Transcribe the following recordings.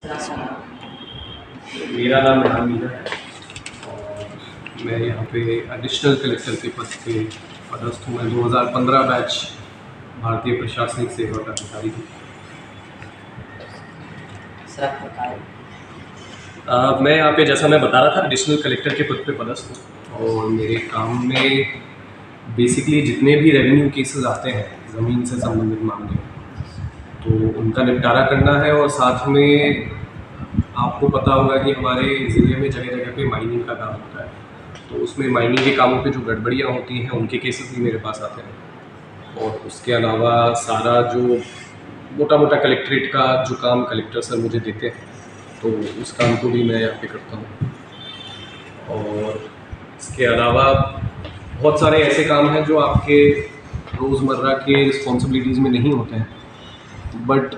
मेरा नाम राम मीना है और मैं यहाँ पे एडिशनल कलेक्टर के पद पे पदस्थ हूँ। मैं 2015 बैच भारतीय प्रशासनिक सेवा का अधिकारी हूँ। मैं यहाँ पे, जैसा मैं बता रहा था, एडिशनल कलेक्टर के पद पे पदस्थ हूँ और मेरे काम में बेसिकली जितने भी रेवेन्यू केसेस आते हैं ज़मीन से संबंधित मामले, तो उनका निपटारा करना है। और साथ में आपको पता होगा कि हमारे ज़िले में जगह जगह पे माइनिंग का काम होता है, तो उसमें माइनिंग के कामों पे जो गड़बड़ियाँ होती हैं उनके केसेस भी मेरे पास आते हैं। और उसके अलावा सारा जो मोटा मोटा कलेक्ट्रेट का जो काम कलेक्टर सर मुझे देते हैं, तो उस काम को भी मैं यहाँ पे करता हूँ। और इसके अलावा बहुत सारे ऐसे काम हैं जो आपके रोज़मर्रा के रिस्पॉन्सिबिलिटीज़ में नहीं होते हैं, बट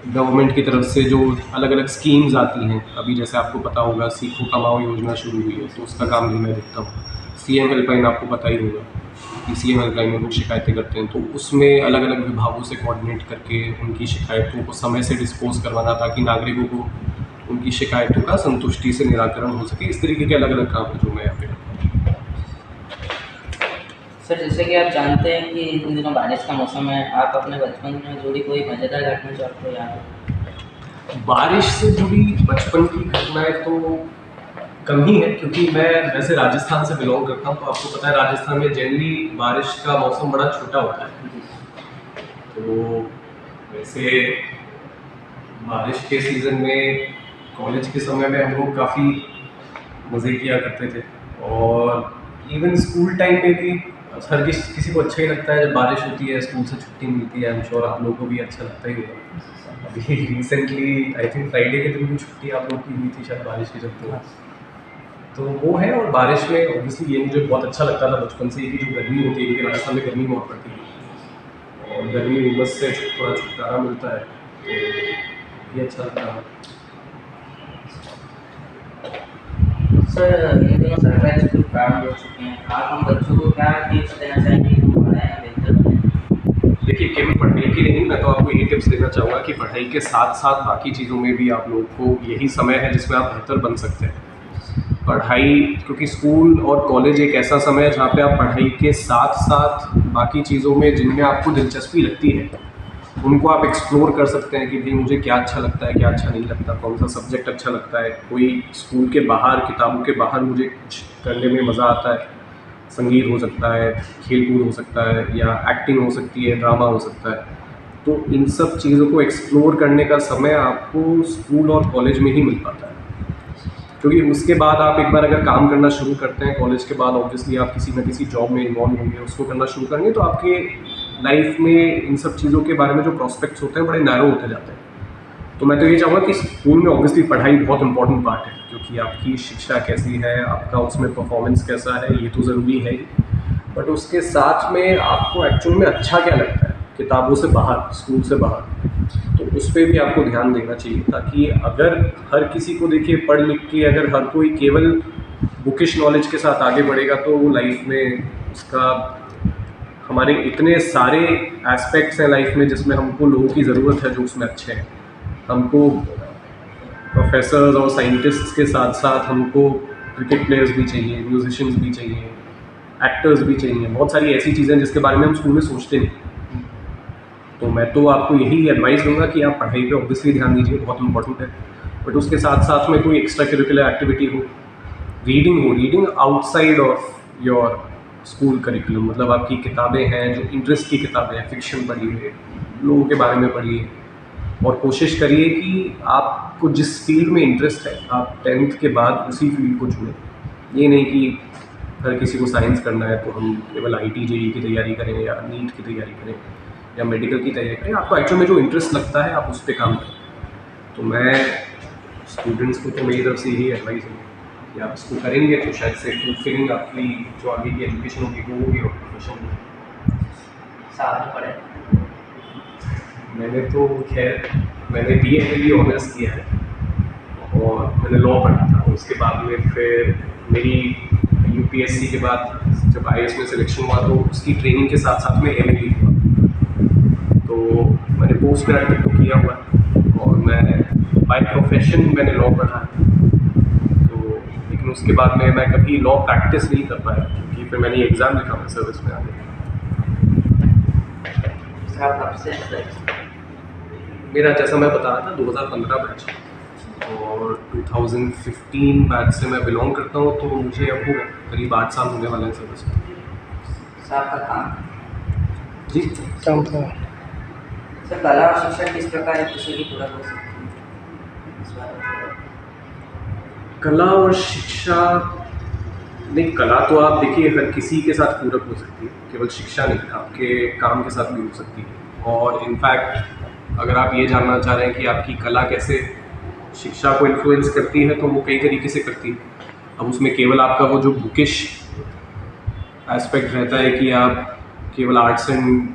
गवर्नमेंट की तरफ से जो अलग अलग स्कीम्स आती हैं, अभी जैसे आपको पता होगा सीखो कमाओ योजना शुरू हुई है, तो उसका काम भी मैं देखता हूँ। सीएम हेल्पलाइन आपको पता ही होगा कि सीएम हेल्पलाइन में लोग शिकायतें करते हैं, तो उसमें अलग अलग विभागों से कोऑर्डिनेट करके उनकी शिकायतों को समय से डिस्पोज करवाना, ताकि नागरिकों को उनकी शिकायतों का संतुष्टि से निराकरण हो सके। इस तरीके के अलग अलग काम हैं जो मैं यहाँ पे करता हूँ। सर, जैसे कि आप जानते हैं कि इन दिनों बारिश का मौसम है, आप अपने बचपन में जुड़ी कोई मज़ेदार घटना जो आपको याद हो? बारिश से जुड़ी बचपन की घटनाएं तो कम ही है, क्योंकि मैं वैसे राजस्थान से बिलोंग करता हूँ, तो आपको पता है राजस्थान में जनरली बारिश का मौसम बड़ा छोटा होता है। तो वैसे बारिश के सीज़न में कॉलेज के समय में हम लोग काफ़ी मज़े किया करते थे, और इवन स्कूल टाइम में भी हर किसी को अच्छा ही लगता है जब बारिश होती है, स्कूल से छुट्टी मिलती है। आई एम श्योर आप लोगों को भी अच्छा लगता ही होगा। अभी रिसेंटली आई थिंक फ्राइडे के दिन भी छुट्टी आप लोग की हुई थी शायद बारिश के चलते, तो वो है। और बारिश में ऑब्वियसली ये मुझे बहुत अच्छा लगता था बचपन से ही, कि जो गर्मी होती है, क्योंकि राजस्थान में गर्मी बहुत पड़ती है और गर्मी उमस से थोड़ा छुटकारा मिलता है, तो ये अच्छा लगता है। सर, इन दिनों सरकारी स्कूल प्रारंभ हो चुके हैं, आप हम बच्चों को क्या टिप्स देना चाहेंगे कि हम पढ़ाई में बेहतर बने? देखिए, केवल पढ़ने की नहीं, मैं तो आपको यही टिप्स देना चाहूँगा कि पढ़ाई के साथ साथ बाकी चीज़ों में भी आप लोगों को यही समय है जिसमें आप बेहतर बन सकते हैं। पढ़ाई, क्योंकि स्कूल और कॉलेज एक ऐसा समय है जहाँ पे आप पढ़ाई के साथ साथ बाकी चीज़ों में जिनमें आपको दिलचस्पी लगती है उनको आप एक्सप्लोर कर सकते हैं, कि भाई मुझे क्या अच्छा लगता है, क्या अच्छा नहीं लगता, कौन सा सब्जेक्ट अच्छा लगता है। कोई स्कूल के बाहर, किताबों के बाहर मुझे कुछ करने में मज़ा आता है, संगीत हो सकता है, खेल कूद हो सकता है, या एक्टिंग हो सकती है, ड्रामा हो सकता है। तो इन सब चीज़ों को एक्सप्लोर करने का समय आपको स्कूल और कॉलेज में ही मिल पाता है, क्योंकि उसके बाद आप एक बार अगर काम करना शुरू करते हैं कॉलेज के बाद, ऑब्वियसली आप किसी न किसी जॉब में इन्वॉल्व होंगे, उसको करना शुरू करेंगे, तो आपके लाइफ में इन सब चीज़ों के बारे में जो प्रॉस्पेक्ट्स होते हैं बड़े नैरो होते जाते हैं। तो मैं तो ये चाहूँगा कि स्कूल में ऑब्वियसली पढ़ाई बहुत इंपॉर्टेंट पार्ट है, क्योंकि आपकी शिक्षा कैसी है, आपका उसमें परफॉर्मेंस कैसा है, ये तो ज़रूरी है ही। बट उसके साथ में आपको एक्चुअल में अच्छा क्या लगता है किताबों से बाहर, स्कूल से बाहर, तो उस पर भी आपको ध्यान देना चाहिए। ताकि अगर हर किसी को, देखिए, पढ़ लिख के अगर हर कोई केवल बुकिश नॉलेज के साथ आगे बढ़ेगा, तो लाइफ में उसका, हमारे इतने सारे एस्पेक्ट्स हैं लाइफ में जिसमें हमको लोगों की ज़रूरत है जो उसमें अच्छे हैं। हमको प्रोफेसर्स और साइंटिस्ट्स के साथ साथ हमको क्रिकेट प्लेयर्स भी चाहिए, म्यूजिशियंस भी चाहिए, एक्टर्स भी चाहिए। बहुत सारी ऐसी चीज़ें जिसके बारे में हम स्कूल में सोचते नहीं। तो मैं तो आपको यही एडवाइस दूंगा कि आप पढ़ाई पे ऑब्वियसली ध्यान दीजिए, बहुत इंपॉर्टेंट है। बट उसके साथ साथ में कोई एक्स्ट्रा करिकुलर एक्टिविटी हो, reading outside of your school curriculum. मतलब आपकी किताबें हैं जो इंटरेस्ट की किताबें हैं, फिक्शन पढ़िए, लोगों के बारे में पढ़िए, और कोशिश करिए कि आपको जिस फील्ड में इंटरेस्ट है आप 10th के बाद उसी फील्ड को चुनें। ये नहीं कि हर किसी को साइंस करना है तो हम केवल IIT JEE की तैयारी करें, या नीट की तैयारी करें, या मेडिकल की तैयारी करें। आपको एक्चुअल में जो इंटरेस्ट लगता है आप उस पर काम करें। तो मैं स्टूडेंट्स को तो मेरी तरफ से यही एडवाइस है कि आप इसको करेंगे तो शायद से फुलफिलिंग आपकी जो आगे की एजुकेशन होगी वो होगी, और प्रोफेशन होगी। साथ पढ़े। मैंने तो मैंने BA के लिए ऑनर्स किया है, और मैंने लॉ पढ़ा था। उसके बाद में फिर मेरी UPSC के बाद जब IAS में सिलेक्शन हुआ, तो उसकी ट्रेनिंग के साथ साथ में MA भी हुआ। तो मैंने पोस्ट ग्रेजुएट तो किया हुआ है, और मैं बाय प्रोफेशन मैंने लॉ पढ़ा है, तो लेकिन उसके बाद में मैं कभी लॉ प्रैक्टिस नहीं कर पाया क्योंकि फिर मैंने एग्ज़ाम लिखा, मैं सर्विस में आ गया। सर कब से मेरा जैसा मैं बता रहा था 2015 बैच और 2015 बैच से मैं बिलोंग करता हूँ, तो मुझे अब हो करीब 8 साल होने वाले हैं सर्विस में। सर आपका काम जी सर कला और शिक्षा किस प्रकार एक दूसरे की पूरक हो सकती है इस बारे में? कला और शिक्षा नहीं, कला तो आप देखिए हर किसी के साथ पूरक हो सकती है, केवल शिक्षा नहीं, आपके काम के साथ भी हो सकती है। और इनफैक्ट अगर आप ये जानना चाह रहे हैं कि आपकी कला कैसे शिक्षा को इन्फ्लुएंस करती है, तो वो कई तरीके से करती है। अब उसमें केवल आपका वो जो बुकिश एस्पेक्ट रहता है कि आप केवल आर्ट्स एंड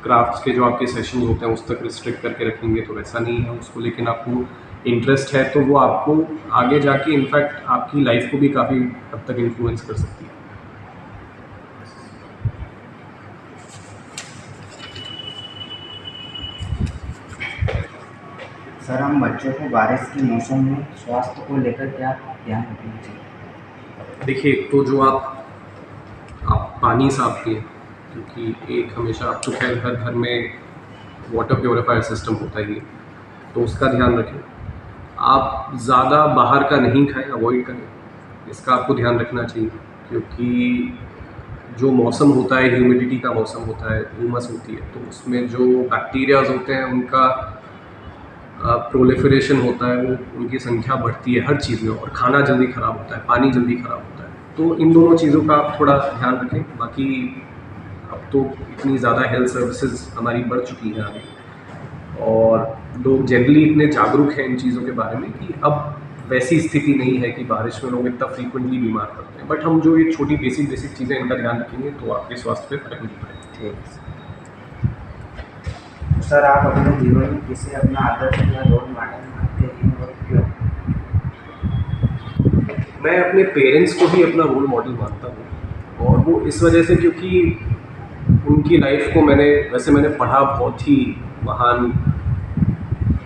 क्राफ्ट्स के जो आपके सेशन होते हैं उस तक रिस्ट्रिक्ट करके रखेंगे, तो वैसा नहीं है उसको, लेकिन आपको इंटरेस्ट है तो वो आपको आगे जाके इनफैक्ट आपकी लाइफ को भी काफ़ी हद तक इन्फ्लुएंस कर सकती है। सर हम बच्चों को बारिश के मौसम में स्वास्थ्य को लेकर क्या ध्यान रखना चाहिए? देखिए, तो जो आप पानी साफ पिए, क्योंकि एक हमेशा आप तो खैर हर घर में वाटर प्योरीफायर सिस्टम होता ही है, तो उसका ध्यान रखें। आप ज़्यादा बाहर का नहीं खाएं, अवॉइड करें, इसका आपको ध्यान रखना चाहिए, क्योंकि जो मौसम होता है, ह्यूमिडिटी का मौसम होता है, ह्यूमस होती है, तो उसमें जो बैक्टीरियाज होते हैं उनका प्रोलिफरेशन होता है, वो उनकी संख्या बढ़ती है हर चीज़ में, और खाना जल्दी ख़राब होता है, पानी जल्दी ख़राब होता है। तो इन दोनों चीज़ों का आप थोड़ा ध्यान रखें। बाकी अब तो इतनी ज़्यादा हेल्थ सर्विसेज हमारी बढ़ चुकी हैं आगे, और लोग जनरली इतने जागरूक हैं इन चीज़ों के बारे में कि अब वैसी स्थिति नहीं है कि बारिश में लोग इतना फ्रीक्वेंटली बीमार पड़ते हैं। बट हम जो ये छोटी बेसिक चीज़ें इनका ध्यान रखेंगे तो आपके स्वास्थ्य पे फर्क नहीं पड़ेगा। ठीक सर, आप अपने जीवन में किसे अपना आदर्श या रोल मॉडल मानते हैं और क्यों? मैं अपने पेरेंट्स को ही अपना रोल मॉडल मानता हूँ, और वो इस वजह से क्योंकि उनकी लाइफ को मैंने पढ़ा, बहुत ही महान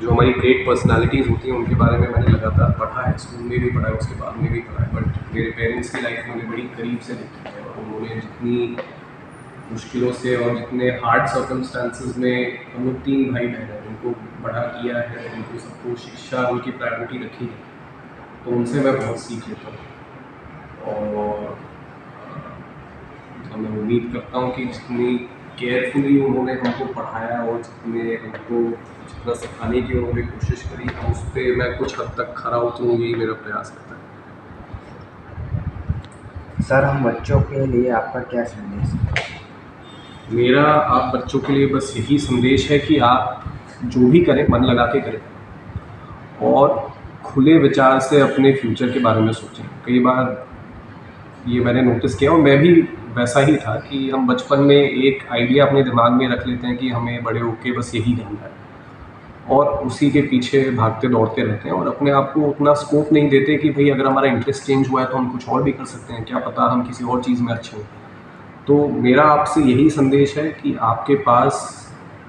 जो हमारी ग्रेट पर्सनालिटीज़ होती हैं उनके बारे में मैंने लगातार पढ़ा है, स्कूल में भी पढ़ा है, उसके बाद में भी पढ़ा है। बट मेरे पेरेंट्स की लाइफ मैंने बड़ी करीब से देखी है, और उन्होंने जितनी मुश्किलों से और जितने हार्ड सर्कमस्टांसेस में, हम लोग 3 भाई बहन हैं, उनको बड़ा किया है, उनको सबको शिक्षा उनकी प्रायोरिटी रखी है, तो उनसे मैं बहुत सीख लेता हूँ। और मैं उम्मीद करता हूँ कि जितनी केयरफुली उन्होंने हमको पढ़ाया और जितना सिखाने की उन्होंने कोशिश करी, उस पर मैं कुछ हद तक खरा उतरूँ, यही मेरा प्रयास रहता है। सर हम बच्चों के लिए आपका क्या संदेश है? मेरा आप बच्चों के लिए बस यही संदेश है कि आप जो भी करें मन लगा के करें, और खुले विचार से अपने फ्यूचर के बारे में सोचें। कई बार ये मैंने नोटिस किया, और मैं भी वैसा ही था कि हम बचपन में एक आइडिया अपने दिमाग में रख लेते हैं कि हमें बड़े होके बस यही करना है, और उसी के पीछे भागते दौड़ते रहते हैं, और अपने आप को उतना स्कोप नहीं देते कि भाई अगर हमारा इंटरेस्ट चेंज हुआ है तो हम कुछ और भी कर सकते हैं, क्या पता हम किसी और चीज़ में अच्छे हों। तो मेरा आपसे यही संदेश है कि आपके पास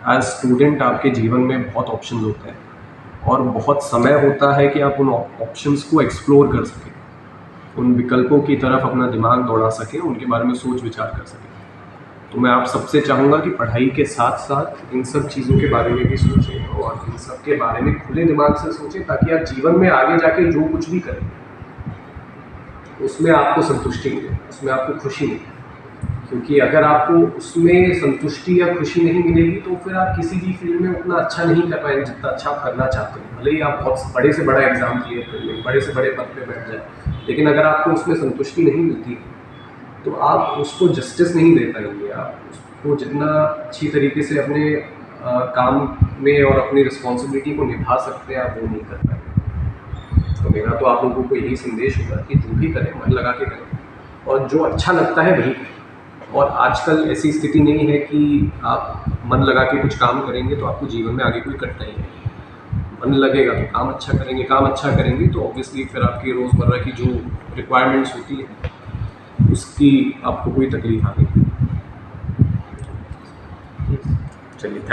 एज स्टूडेंट आपके जीवन में बहुत ऑप्शंस होते हैं, और बहुत समय होता है कि आप उन ऑप्शंस को एक्सप्लोर कर सकें, उन विकल्पों की तरफ अपना दिमाग दौड़ा सकें, उनके बारे में सोच विचार कर सकें। तो मैं आप सबसे चाहूँगा कि पढ़ाई के साथ साथ इन सब चीज़ों के बारे में भी सोचें, और इन सब के बारे में खुले दिमाग से सोचें, ताकि आप जीवन में आगे जाके जो कुछ भी करें उसमें आपको संतुष्टि मिले, उसमें आपको खुशी मिले। क्योंकि अगर आपको उसमें संतुष्टि या खुशी नहीं मिलेगी तो फिर आप किसी भी फील्ड में उतना अच्छा नहीं कर पाएंगे जितना अच्छा आप करना चाहते हैं। भले ही आप बहुत बड़े से बड़ा एग्ज़ाम क्लियर कर लें, बड़े से बड़े पद पे बैठ जाए, लेकिन अगर आपको उसमें संतुष्टि नहीं मिलती तो आप उसको जस्टिस नहीं दे पाएंगे। आप उसको जितना अच्छी तरीके से अपने काम में और अपनी रिस्पॉन्सिबिलिटी को निभा सकते हैं, आप वो नहीं कर पाएंगे। तो मेरा तो आप लोगों को यही संदेश होगा कि जो भी करें मन लगा के करें, और जो अच्छा लगता है वही करें। और आजकल ऐसी स्थिति नहीं है कि आप मन लगा के कुछ काम करेंगे तो आपको जीवन में आगे कोई कठिनाई नहीं। मन लगेगा तो काम अच्छा करेंगे तो ऑब्वियसली फिर आपकी रोज़मर्रा की जो रिक्वायरमेंट्स होती है उसकी आपको कोई तकलीफ आएगी। चलिए, थैंक यू।